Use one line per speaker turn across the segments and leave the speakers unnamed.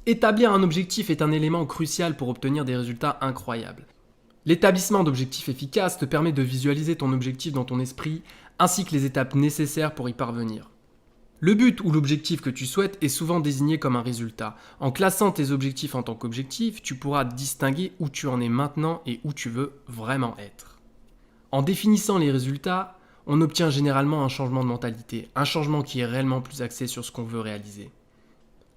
Établir un objectif est un élément crucial pour obtenir des résultats incroyables. L'établissement d'objectifs efficaces te permet de visualiser ton objectif dans ton esprit, ainsi que les étapes nécessaires pour y parvenir. Le but ou l'objectif que tu souhaites est souvent désigné comme un résultat. En classant tes objectifs en tant qu'objectifs, tu pourras distinguer où tu en es maintenant et où tu veux vraiment être. En définissant les résultats, on obtient généralement un changement de mentalité, un changement qui est réellement plus axé sur ce qu'on veut réaliser.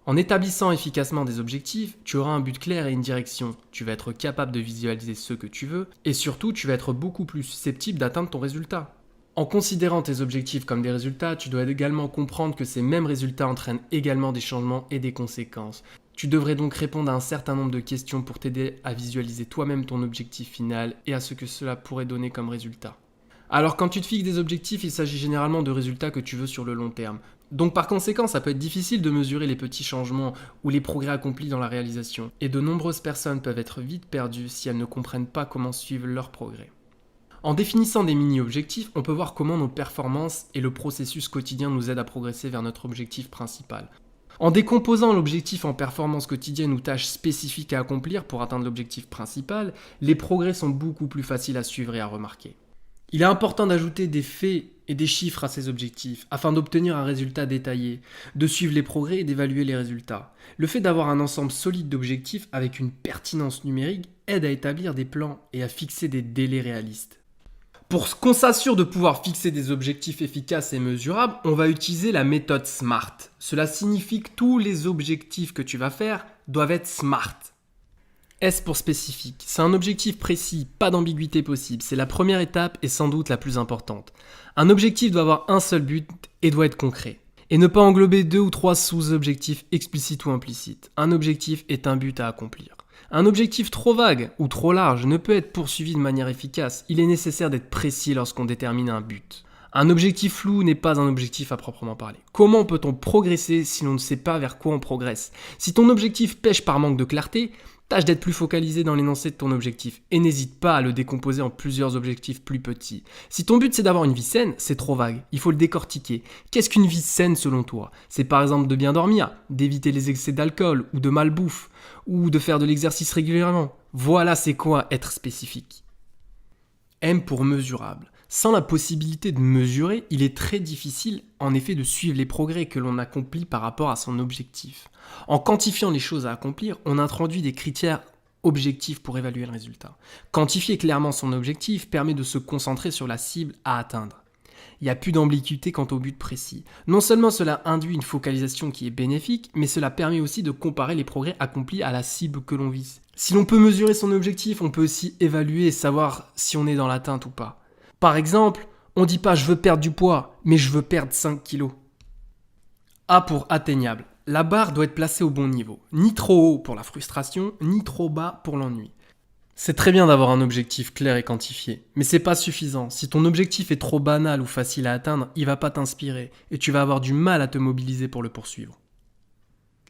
En établissant efficacement des objectifs, tu auras un but clair et une direction. Tu vas être capable de visualiser ce que tu veux et surtout, tu vas être beaucoup plus susceptible d'atteindre ton résultat. En considérant tes objectifs comme des résultats, tu dois également comprendre que ces mêmes résultats entraînent également des changements et des conséquences. Tu devrais donc répondre à un certain nombre de questions pour t'aider à visualiser toi-même ton objectif final et à ce que cela pourrait donner comme résultat. Alors quand tu te fixes des objectifs, il s'agit généralement de résultats que tu veux sur le long terme. Donc par conséquent, ça peut être difficile de mesurer les petits changements ou les progrès accomplis dans la réalisation. Et de nombreuses personnes peuvent être vite perdues si elles ne comprennent pas comment suivre leurs progrès. En définissant des mini-objectifs, on peut voir comment nos performances et le processus quotidien nous aident à progresser vers notre objectif principal. En décomposant l'objectif en performances quotidiennes ou tâches spécifiques à accomplir pour atteindre l'objectif principal, les progrès sont beaucoup plus faciles à suivre et à remarquer. Il est important d'ajouter des faits et des chiffres à ces objectifs afin d'obtenir un résultat détaillé, de suivre les progrès et d'évaluer les résultats. Le fait d'avoir un ensemble solide d'objectifs avec une pertinence numérique aide à établir des plans et à fixer des délais réalistes. Pour qu'on s'assure de pouvoir fixer des objectifs efficaces et mesurables, on va utiliser la méthode SMART. Cela signifie que tous les objectifs que tu vas faire doivent être SMART. S pour spécifique. C'est un objectif précis, pas d'ambiguïté possible. C'est la première étape et sans doute la plus importante. Un objectif doit avoir un seul but et doit être concret. Et ne pas englober 2 ou 3 sous-objectifs explicites ou implicites. Un objectif est un but à accomplir. Un objectif trop vague ou trop large ne peut être poursuivi de manière efficace. Il est nécessaire d'être précis lorsqu'on détermine un but. Un objectif flou n'est pas un objectif à proprement parler. Comment peut-on progresser si l'on ne sait pas vers quoi on progresse ? Si ton objectif pèche par manque de clarté, tâche d'être plus focalisé dans l'énoncé de ton objectif et n'hésite pas à le décomposer en plusieurs objectifs plus petits. Si ton but c'est d'avoir une vie saine, c'est trop vague, il faut le décortiquer. Qu'est-ce qu'une vie saine selon toi ? C'est par exemple de bien dormir, d'éviter les excès d'alcool ou de malbouffe, ou de faire de l'exercice régulièrement. Voilà c'est quoi être spécifique. M pour mesurable. Sans la possibilité de mesurer, il est très difficile en effet de suivre les progrès que l'on accomplit par rapport à son objectif. En quantifiant les choses à accomplir, on introduit des critères objectifs pour évaluer le résultat. Quantifier clairement son objectif permet de se concentrer sur la cible à atteindre. Il n'y a plus d'ambiguïté quant au but précis. Non seulement cela induit une focalisation qui est bénéfique, mais cela permet aussi de comparer les progrès accomplis à la cible que l'on vise. Si l'on peut mesurer son objectif, on peut aussi évaluer et savoir si on est dans l'atteinte ou pas. Par exemple, on ne dit pas je veux perdre du poids, mais je veux perdre 5 kilos. A pour atteignable. La barre doit être placée au bon niveau. Ni trop haut pour la frustration, ni trop bas pour l'ennui. C'est très bien d'avoir un objectif clair et quantifié, mais c'est pas suffisant. Si ton objectif est trop banal ou facile à atteindre, il va pas t'inspirer et tu vas avoir du mal à te mobiliser pour le poursuivre.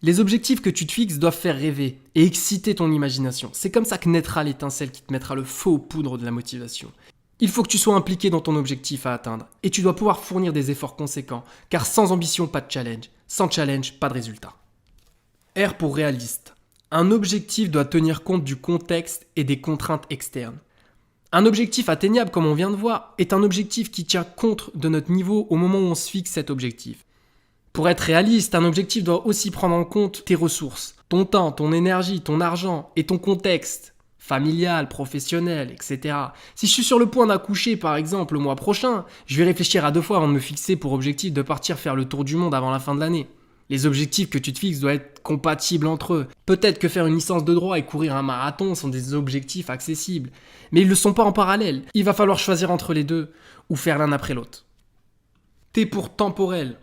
Les objectifs que tu te fixes doivent faire rêver et exciter ton imagination. C'est comme ça que naîtra l'étincelle qui te mettra le feu aux poudres de la motivation. Il faut que tu sois impliqué dans ton objectif à atteindre et tu dois pouvoir fournir des efforts conséquents, car sans ambition, pas de challenge. Sans challenge, pas de résultat. R pour réaliste. Un objectif doit tenir compte du contexte et des contraintes externes. Un objectif atteignable, comme on vient de voir, est un objectif qui tient compte de notre niveau au moment où on se fixe cet objectif. Pour être réaliste, un objectif doit aussi prendre en compte tes ressources, ton temps, ton énergie, ton argent et ton contexte familial, professionnel, etc. Si je suis sur le point d'accoucher, par exemple, le mois prochain, je vais réfléchir à 2 fois avant de me fixer pour objectif de partir faire le tour du monde avant la fin de l'année. Les objectifs que tu te fixes doivent être compatibles entre eux. Peut-être que faire une licence de droit et courir un marathon sont des objectifs accessibles, mais ils ne le sont pas en parallèle. Il va falloir choisir entre les deux, ou faire l'un après l'autre. T pour temporel.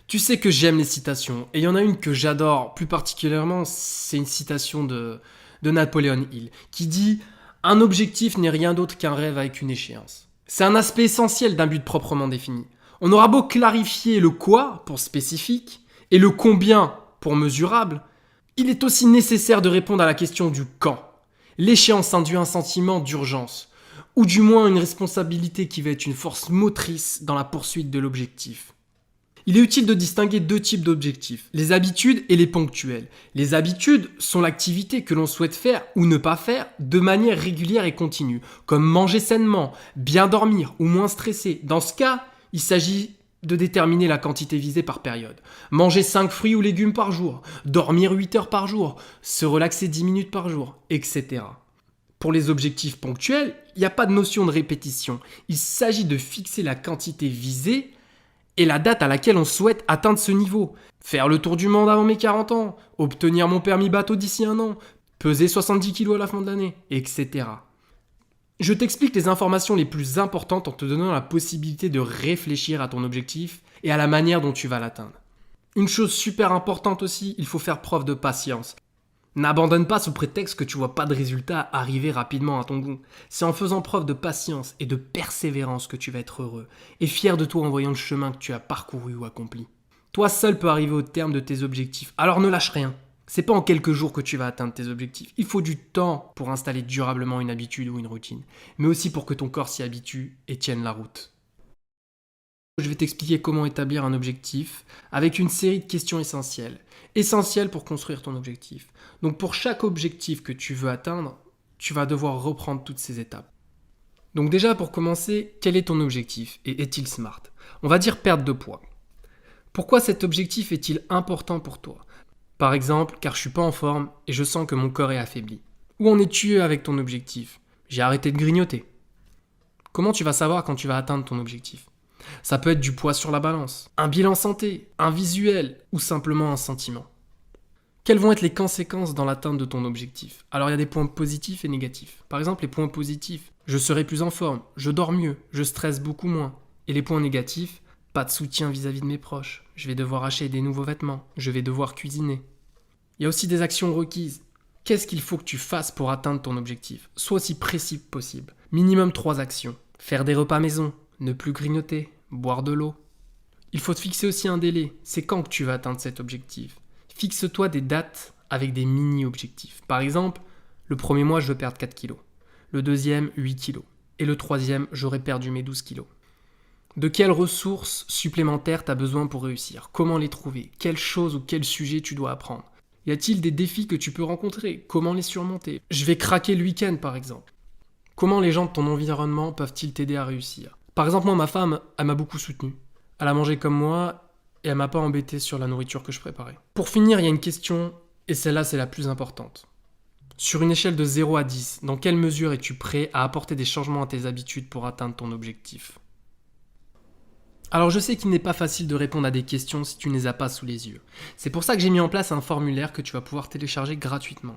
Tu sais que j'aime les citations, et il y en a une que j'adore plus particulièrement, c'est une citation de Napoleon Hill, qui dit « Un objectif n'est rien d'autre qu'un rêve avec une échéance ». C'est un aspect essentiel d'un but proprement défini. On aura beau clarifier le quoi pour spécifique et le combien pour mesurable, il est aussi nécessaire de répondre à la question du quand. L'échéance induit un sentiment d'urgence, ou du moins une responsabilité qui va être une force motrice dans la poursuite de l'objectif. Il est utile de distinguer deux types d'objectifs, les habitudes et les ponctuels. Les habitudes sont l'activité que l'on souhaite faire ou ne pas faire de manière régulière et continue, comme manger sainement, bien dormir ou moins stresser. Dans ce cas, il s'agit de déterminer la quantité visée par période. Manger 5 fruits ou légumes par jour, dormir 8 heures par jour, se relaxer 10 minutes par jour, etc. Pour les objectifs ponctuels, il n'y a pas de notion de répétition. Il s'agit de fixer la quantité visée et la date à laquelle on souhaite atteindre ce niveau. Faire le tour du monde avant mes 40 ans, obtenir mon permis bateau d'ici un an, peser 70 kilos à la fin de l'année, etc. Je t'explique les informations les plus importantes en te donnant la possibilité de réfléchir à ton objectif et à la manière dont tu vas l'atteindre. Une chose super importante aussi, il faut faire preuve de patience. N'abandonne pas sous prétexte que tu vois pas de résultats arriver rapidement à ton goût. C'est en faisant preuve de patience et de persévérance que tu vas être heureux et fier de toi en voyant le chemin que tu as parcouru ou accompli. Toi seul peux arriver au terme de tes objectifs, alors ne lâche rien. C'est pas en quelques jours que tu vas atteindre tes objectifs. Il faut du temps pour installer durablement une habitude ou une routine, mais aussi pour que ton corps s'y habitue et tienne la route. Je vais t'expliquer comment établir un objectif avec une série de questions essentielles pour construire ton objectif. Donc pour chaque objectif que tu veux atteindre, tu vas devoir reprendre toutes ces étapes. Donc déjà pour commencer, quel est ton objectif et est-il smart? On va dire perte de poids. Pourquoi cet objectif est-il important pour toi? Par exemple, car je suis pas en forme et je sens que mon corps est affaibli. Où en es-tu avec ton objectif? J'ai arrêté de grignoter. Comment tu vas savoir quand tu vas atteindre ton objectif? Ça peut être du poids sur la balance, un bilan santé, un visuel ou simplement un sentiment. Quelles vont être les conséquences dans l'atteinte de ton objectif? Alors il y a des points positifs et négatifs. Par exemple, les points positifs, je serai plus en forme, je dors mieux, je stresse beaucoup moins. Et les points négatifs, pas de soutien vis-à-vis de mes proches, je vais devoir acheter des nouveaux vêtements, je vais devoir cuisiner. Il y a aussi des actions requises. Qu'est-ce qu'il faut que tu fasses pour atteindre ton objectif? Sois aussi précis que possible. Minimum 3 actions. Faire des repas maison, ne plus grignoter, boire de l'eau. Il faut te fixer aussi un délai. C'est quand que tu vas atteindre cet objectif. Fixe-toi des dates avec des mini-objectifs. Par exemple, le premier mois, je veux perdre 4 kilos. Le deuxième, 8 kilos. Et le troisième, j'aurai perdu mes 12 kilos. De quelles ressources supplémentaires tu as besoin pour réussir? Comment les trouver? Quelles choses ou quels sujets tu dois apprendre? Y a-t-il des défis que tu peux rencontrer? Comment les surmonter? Je vais craquer le week-end par exemple. Comment les gens de ton environnement peuvent-ils t'aider à réussir? Par exemple, moi, ma femme, elle m'a beaucoup soutenu. Elle a mangé comme moi et elle m'a pas embêté sur la nourriture que je préparais. Pour finir, il y a une question, et celle-là c'est la plus importante. Sur une échelle de 0 à 10, dans quelle mesure es-tu prêt à apporter des changements à tes habitudes pour atteindre ton objectif? Alors je sais qu'il n'est pas facile de répondre à des questions si tu ne les as pas sous les yeux. C'est pour ça que j'ai mis en place un formulaire que tu vas pouvoir télécharger gratuitement.